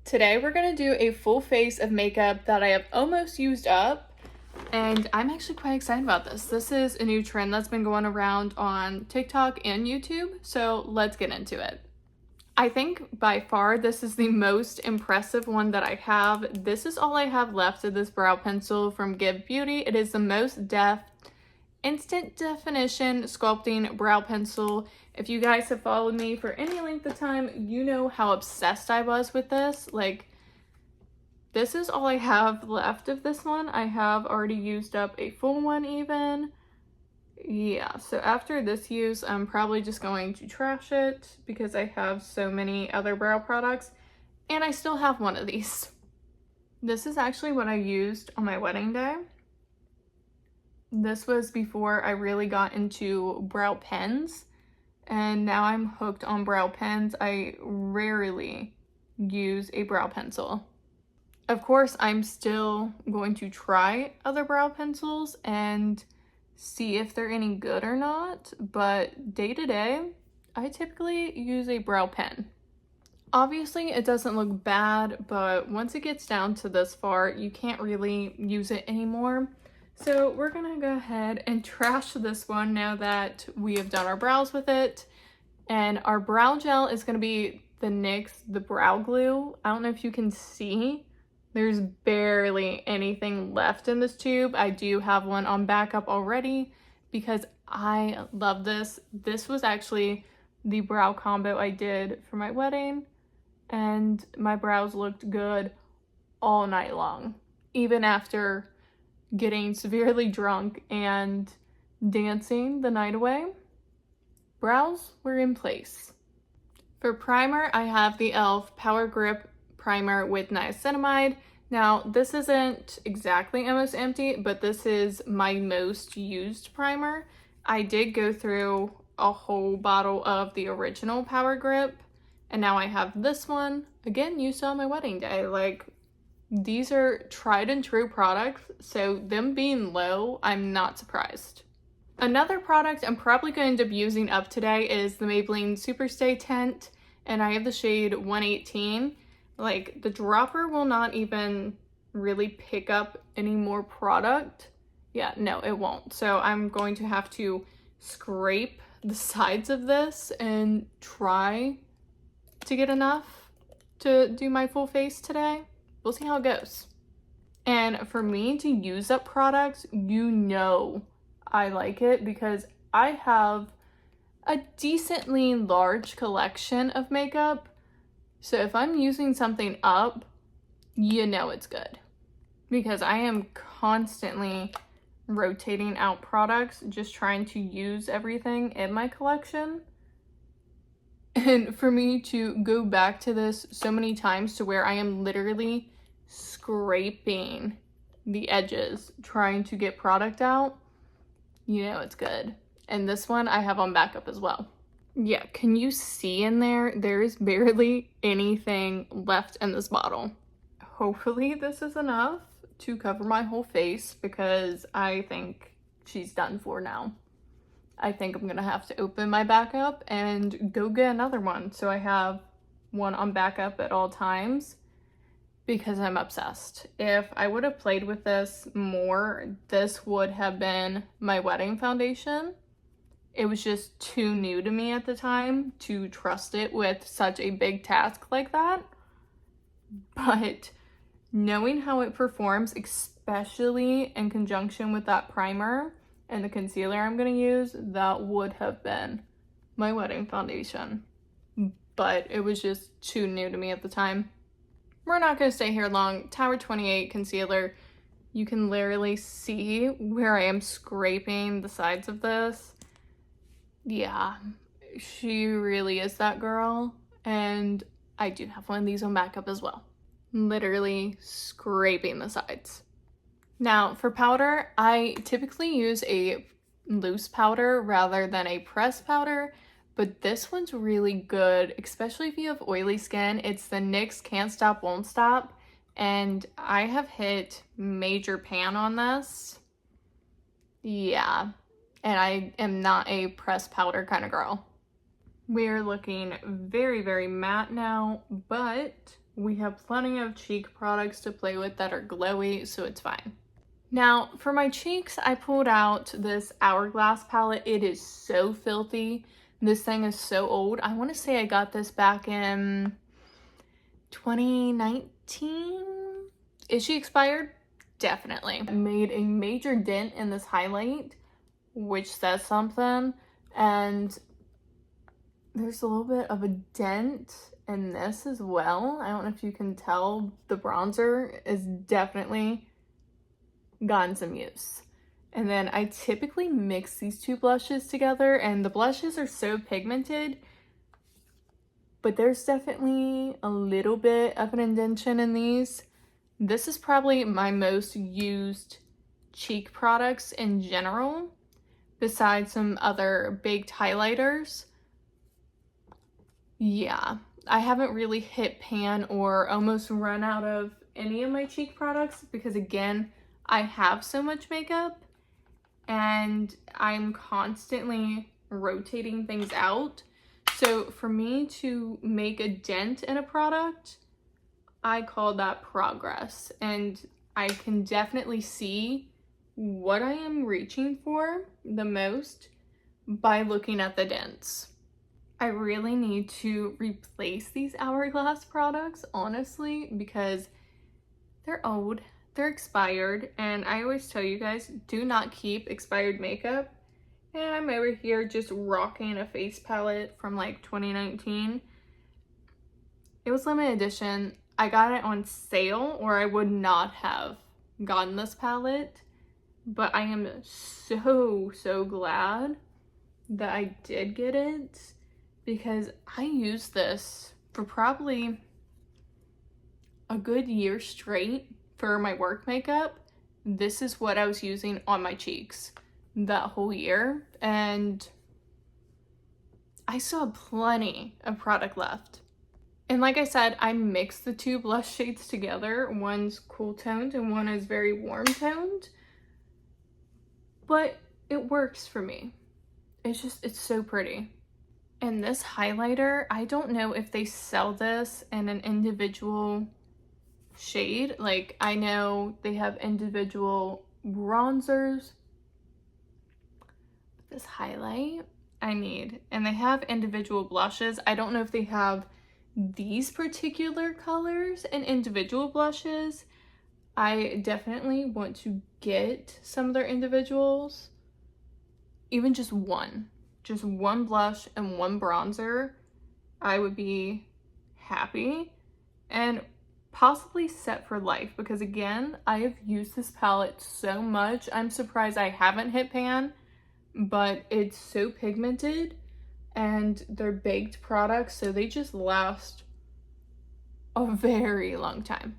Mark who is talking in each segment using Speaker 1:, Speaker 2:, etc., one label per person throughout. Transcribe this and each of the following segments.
Speaker 1: Today we're going to do a full face of makeup that I have almost used up, and I'm actually quite excited about this. This is a new trend that's been going around on TikTok and YouTube, so let's get into it. I think by far this is the most impressive one that I have. This is all I have left of this brow pencil from Give Beauty. It is the most deft, instant definition sculpting brow pencil. If you guys have followed me for any length of time, you know how obsessed I was with this. Like, this is all I have left of this one. I have already used up a full one even. Yeah, so after this use, I'm probably just going to trash it because I have so many other brow products, and I still have one of these. This is actually what I used on my wedding day. This was before I really got into brow pens, and now I'm hooked on brow pens. I rarely use a brow pencil. Of course, I'm still going to try other brow pencils and see if they're any good or not, but day to day, I typically use a brow pen. Obviously, it doesn't look bad, but once it gets down to this far, you can't really use it anymore. So we're gonna go ahead and trash this one now that we have done our brows with it. And our brow gel is gonna be the NYX, the brow glue. I don't know if you can see, there's barely anything left in this tube. I do have one on backup already because I love this. This was actually the brow combo I did for my wedding, and my brows looked good all night long, even after getting severely drunk and dancing the night away. Brows were in place. For primer, I have the e.l.f. Power Grip Primer with niacinamide. Now, this isn't exactly almost empty, but this is my most used primer. I did go through a whole bottle of the original Power Grip, and now I have this one. Again, used on my wedding day. Like, these are tried and true products, so them being low, I'm not surprised. Another product I'm probably going to end up using up today is the Maybelline Superstay Tint, and I have the shade 118. Like, the dropper will not even really pick up any more product. Yeah, no, it won't. So I'm going to have to scrape the sides of this and try to get enough to do my full face today. We'll see how it goes. And for me to use up products, you know I like it because I have a decently large collection of makeup. So if I'm using something up, you know it's good. Because I am constantly rotating out products, just trying to use everything in my collection. And for me to go back to this so many times to where I am literally scraping the edges trying to get product out, you know it's good. And this one I have on backup as well. Yeah, can you see in there? There is barely anything left in this bottle. Hopefully this is enough to cover my whole face because I think she's done for now. I think I'm gonna have to open my backup and go get another one. So I have one on backup at all times because I'm obsessed. If I would have played with this more, this would have been my wedding foundation. It was just too new to me at the time to trust it with such a big task like that. But knowing how it performs, especially in conjunction with that primer and the concealer I'm going to use, that would have been my wedding foundation. But it was just too new to me at the time. We're not going to stay here long. Tower 28 concealer. You can literally see where I am scraping the sides of this. Yeah, she really is that girl. And I do have one of these on backup as well. Literally scraping the sides. Now for powder, I typically use a loose powder rather than a pressed powder, but this one's really good, especially if you have oily skin. It's the NYX Can't Stop Won't Stop, and I have hit major pan on this. Yeah, and I am not a pressed powder kind of girl. We're looking very, very matte now, but we have plenty of cheek products to play with that are glowy, so it's fine. Now, for my cheeks, I pulled out this Hourglass palette. It is so filthy. This thing is so old. I want to say I got this back in 2019. Is she expired? Definitely. I made a major dent in this highlight, which says something. And there's a little bit of a dent in this as well. I don't know if you can tell. The bronzer is definitely gotten some use. And then I typically mix these two blushes together, and the blushes are so pigmented, but there's definitely a little bit of an indentation in these. This is probably my most used cheek products in general, besides some other baked highlighters. Yeah, I haven't really hit pan or almost run out of any of my cheek products because, again, I have so much makeup and I'm constantly rotating things out. So for me to make a dent in a product, I call that progress. And I can definitely see what I am reaching for the most by looking at the dents. I really need to replace these Hourglass products, honestly, because they're old. They're expired, and I always tell you guys, do not keep expired makeup. And I'm over here just rocking a face palette from like 2019. It was limited edition. I got it on sale, or I would not have gotten this palette. But I am so glad that I did get it, because I used this for probably a good year straight. For my work makeup, this is what I was using on my cheeks that whole year, and I still have plenty of product left. And like I said, I mixed the two blush shades together. One's cool toned and one is very warm toned, but it works for me. It's so pretty. And this highlighter, I don't know if they sell this in an individual shade. Like, I know they have individual bronzers. This highlight I need, and they have individual blushes. I don't know if they have these particular colors in individual blushes. I definitely want to get some of their individuals, even just one blush and one bronzer. I would be happy and possibly set for life, because again, I have used this palette so much. I'm surprised I haven't hit pan, but it's so pigmented and they're baked products, so they just last a very long time.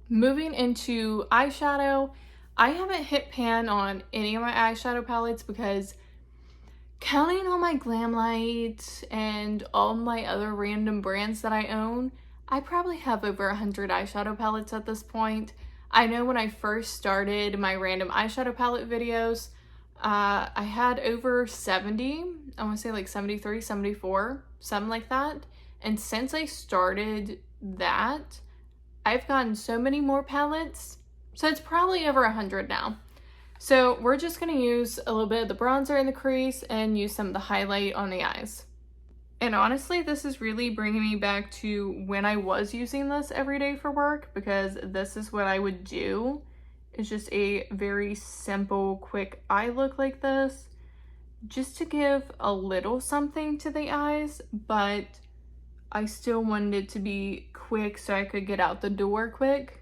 Speaker 1: Moving into eyeshadow, I haven't hit pan on any of my eyeshadow palettes because, counting all my Glamlight and all my other random brands that I own, I probably have over 100 eyeshadow palettes at this point. I know when I first started my random eyeshadow palette videos, I had over 70, I want to say like 73, 74, something like that. And since I started that, I've gotten so many more palettes, so it's probably over 100 now. So we're just going to use a little bit of the bronzer in the crease and use some of the highlight on the eyes. And honestly, this is really bringing me back to when I was using this every day for work, because this is what I would do. It's just a very simple, quick eye look like this, just to give a little something to the eyes, but I still wanted it to be quick so I could get out the door quick.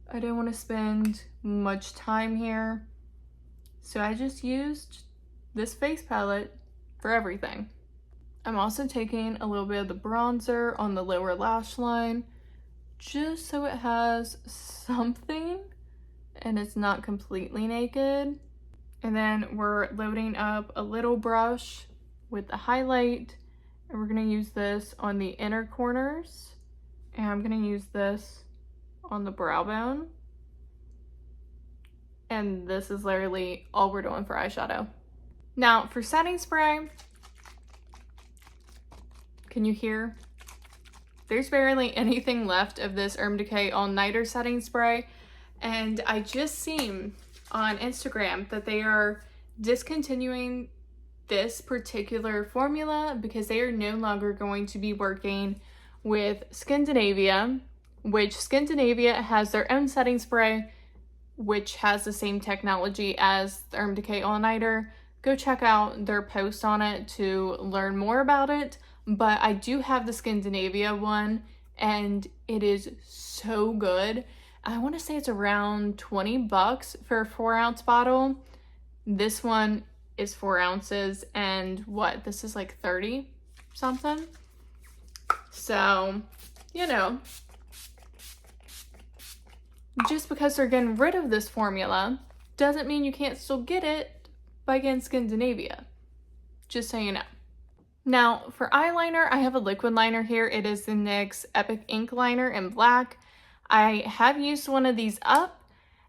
Speaker 1: I didn't want to spend much time here, so I just used this face palette for everything. I'm also taking a little bit of the bronzer on the lower lash line, just so it has something and it's not completely naked. And then we're loading up a little brush with the highlight, and we're going to use this on the inner corners, and I'm going to use this on the brow bone. And this is literally all we're doing for eyeshadow. Now for setting spray, can you hear there's barely anything left of this Urban Decay All Nighter setting spray, and I just seen on Instagram that they are discontinuing this particular formula because they are no longer going to be working with Skindinavia, which Skindinavia has their own setting spray, which has the same technology as the Urban Decay All Nighter. Go check out their post on it to learn more about it. But I do have the Skindinavia one, and it is so good. I want to say it's around 20 bucks for a 4-ounce bottle. This one is 4 ounces, and what? This is like 30 something. So, you know, just because they're getting rid of this formula doesn't mean you can't still get it by getting Skindinavia. Just so you know. Now, for eyeliner, I have a liquid liner here. It is the NYX Epic Ink Liner in black. I have used one of these up,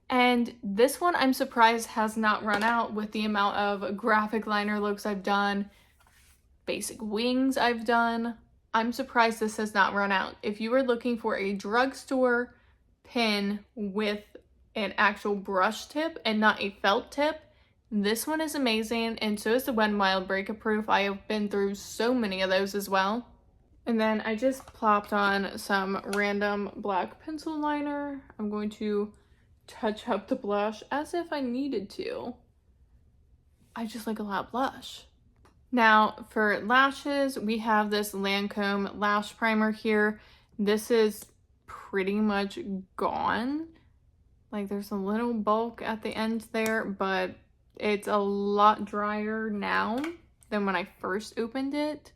Speaker 1: and this one I'm surprised has not run out with the amount of graphic liner looks I've done, basic wings I've done. I'm surprised this has not run out. If you are looking for a drugstore pen with an actual brush tip and not a felt tip, this one is amazing, and so is the Wet n Wild Breakup Proof. I have been through so many of those as well. And then I just plopped on some random black pencil liner. I'm going to touch up the blush as if I needed to. I just like a loud blush. Now for lashes, we have this Lancome lash primer here. This is pretty much gone. Like, there's a little bulk at the end there, but it's a lot drier now than when I first opened it.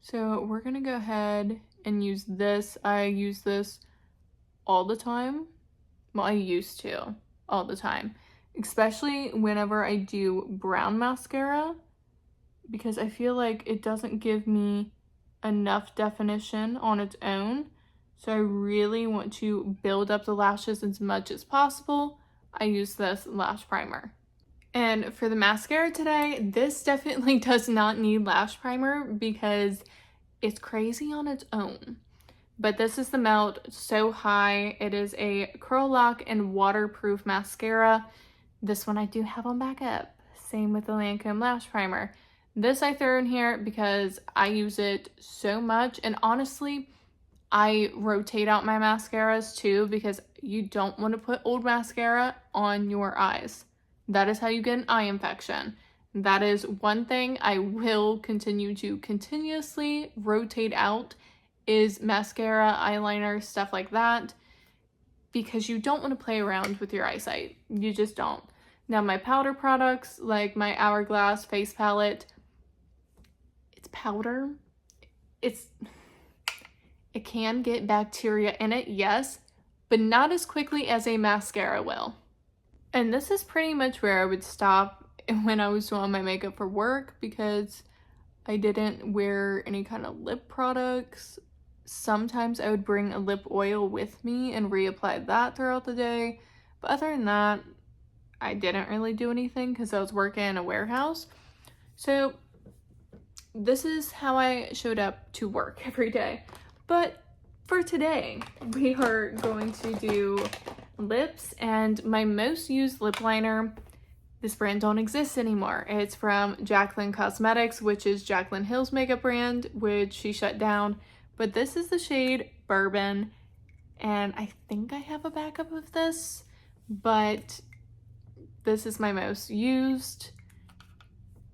Speaker 1: So we're gonna go ahead and use this. I use this all the time. Well, I used to all the time, especially whenever I do brown mascara, because I feel like it doesn't give me enough definition on its own. So I really want to build up the lashes as much as possible. I use this lash primer. And for the mascara today, this definitely does not need lash primer because it's crazy on its own. But this is the Melt So High. It is a curl lock and waterproof mascara. This one I do have on backup. Same with the Lancome lash primer. This I throw in here because I use it so much, and honestly, I rotate out my mascaras too because you don't want to put old mascara on your eyes. That is how you get an eye infection. That is one thing I will continue to continuously rotate out is mascara, eyeliner, stuff like that, because you don't want to play around with your eyesight. You just don't. Now my powder products, like my Hourglass face palette, it's powder. It can get bacteria in it, yes, but not as quickly as a mascara will. And this is pretty much where I would stop when I was doing my makeup for work because I didn't wear any kind of lip products. Sometimes I would bring a lip oil with me and reapply that throughout the day. But other than that, I didn't really do anything because I was working in a warehouse. So this is how I showed up to work every day. But for today, we are going to do lips, and my most used lip liner, this brand don't exist anymore. It's from Jaclyn Cosmetics, which is Jaclyn Hill's makeup brand, which she shut down. But this is the shade Bourbon, and I think I have a backup of this, but this is my most used.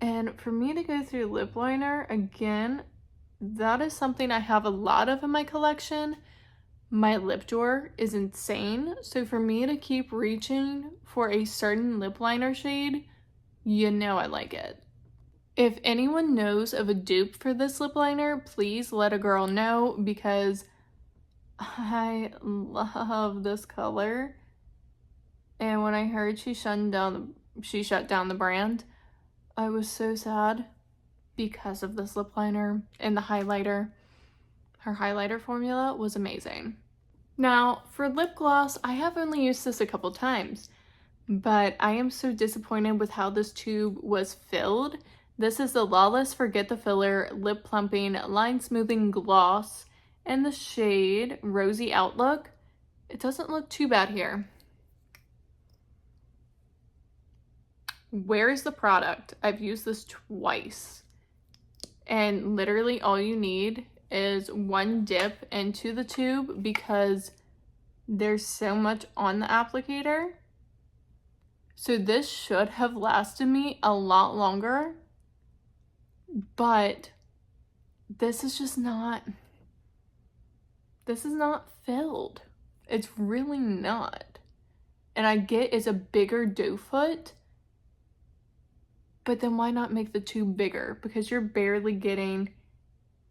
Speaker 1: And for me to go through lip liner, again, that is something I have a lot of in my collection. My lip drawer is insane, so for me to keep reaching for a certain lip liner shade, you know I like it. If anyone knows of a dupe for this lip liner, please let a girl know because I love this color. And when I heard she shut down the brand, I was so sad because of this lip liner and the highlighter. Her highlighter formula was amazing. Now, for lip gloss, I have only used this a couple times, but I am so disappointed with how this tube was filled. This is the Lawless Forget the Filler Lip Plumping Line Smoothing Gloss, in the shade Rosy Outlook. It doesn't look too bad here. Where is the product? I've used this twice. And literally all you need is one dip into the tube because there's so much on the applicator. So this should have lasted me a lot longer, but this is not filled. It's really not. And I get it's a bigger doe foot, but then why not make the tube bigger? Because you're barely getting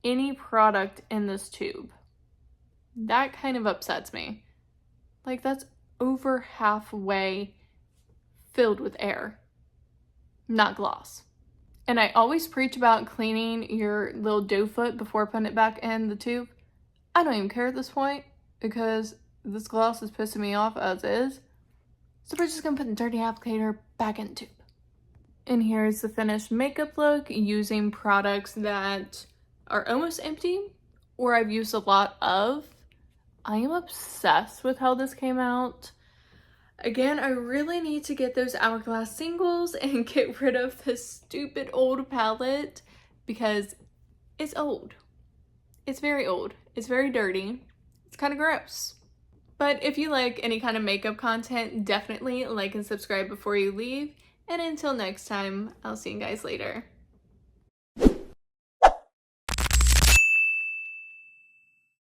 Speaker 1: any product in this tube. That kind of upsets me. Like, that's over halfway filled with air, not gloss. And I always preach about cleaning your little doe foot before putting it back in the tube. I don't even care at this point because this gloss is pissing me off as is. So we're just gonna put the dirty applicator back in the tube. And here's the finished makeup look using products that are almost empty or I've used a lot of. I am obsessed with how this came out. Again, I really need to get those Hourglass singles and get rid of this stupid old palette because it's old. It's very old. It's very dirty. It's kind of gross. But if you like any kind of makeup content, definitely like and subscribe before you leave. And until next time, I'll see you guys later.